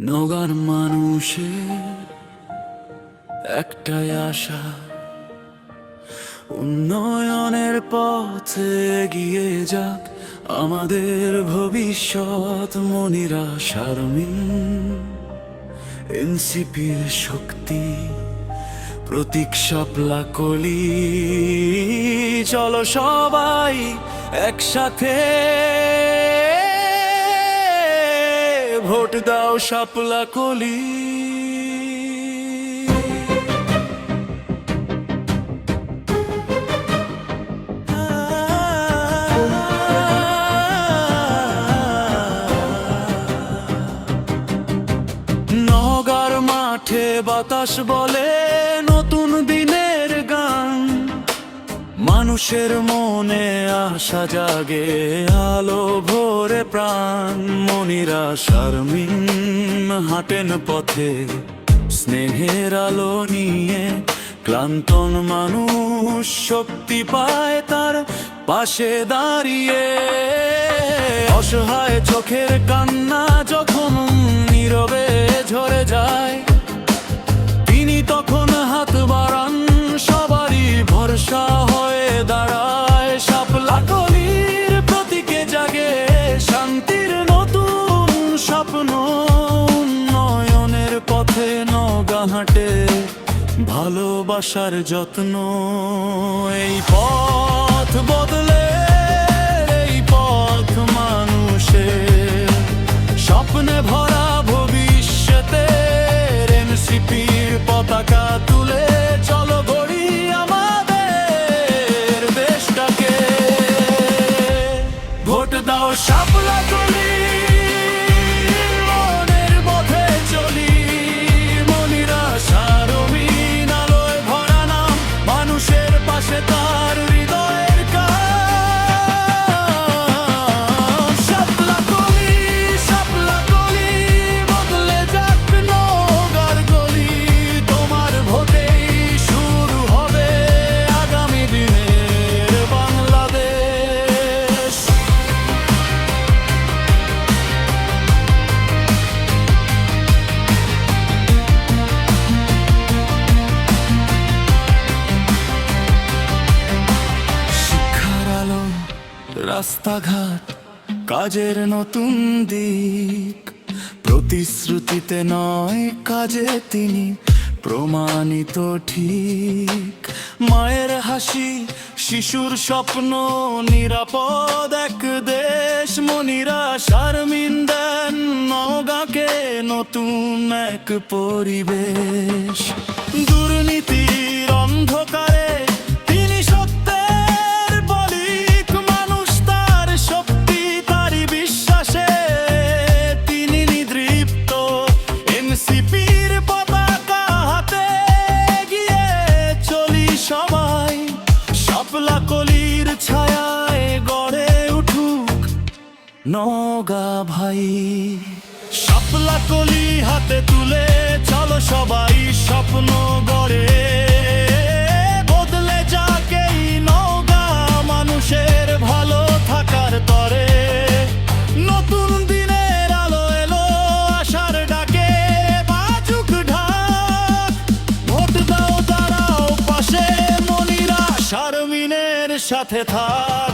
নগর মানুষের একটাই আশা, উন্নয়নের পথে এগিয়ে যাক আমাদের ভবিষ্যৎ। মনিরা শারমিন এনসিপির শক্তি, প্রতীক শাপলা কলি। চলো সবাই একসাথে ভোট দাও শাপলা কলি। নওগাঁর মাঠে বাতাস বলে নতুন দিনের গান, মানুষের মনে আশা জাগে, আলো ভরে প্রাণ। মনিরা শারমিন হাঁটেন পথে স্নেহের আলো নিয়ে, ক্লান্তন মানুষ শক্তি পায় তার পাশে দাঁড়িয়ে। অসহায় চোখের কান্না যখন নীরবে ঝরে যায়, তিনি তখন হাত বাড়ান, সবারই ভরসা হয়ে দাঁড়ায়। শাপলা কলির প্রতীকে জাগে শান্তির নতুন স্বপ্ন, উন্নয়নের পথে নওগাঁ হাঁটে ভালোবাসার যত্ন। এই পথ বদলে, এই পথ মানুষের স্বপ্নে ভরা ভবিষ্যতের। এনসিপির পতাকা তুলে চলো গড়ি আমাদের দেশটাকে। ভোট দাও শাপলা কলি, মনের পথে চলি। মনিরা শারমিন আলোয় ভরা নাম, মানুষের পাশে তার হৃদয়ের কাম। শাপলা কলি, শাপলা কলি, বদলে যাক নওগাঁর গলি। তোমার ভোটেই শুরু হবে আগামী দিনের বাংলাদেশ। শিক্ষার আলো, রাস্তাঘাট, কাজের নতুন দিক, প্রতিশ্রুতিতে নয় কাজে তিনি প্রমাণিত ঠিক। মায়ের হাসি, শিশুর স্বপ্ন, নিরাপদ এক দেশ। মনিরা শারমিন দেন নওগাঁকে নতুন এক পরিবেশ। দুর্নীতির অন্ধকারে তিনি সত্যের প্রতীক, মানুষ তার শক্তি তারই বিশ্বাসে তিনি নিদৃপ্ত। এনসিপির পতাকা হাতে গিয়ে চলি সবাই, শাপলা কলির ছায়ায় গড়ে উঠুক নওগাঁ ভাই। শাপলা কলি হাতে তুলে চলো সবাই স্বপ্ন গড়ে, বদলে যাক এই নওগাঁ মানুষের ভালো থাকার তরে। নতুন দিনের আলো এলো, আশার ডাকে বাজুক ঢাক। ভোট দাও, দাঁড়াও পাশে, মনিরা শারমিনের সাথে থাক।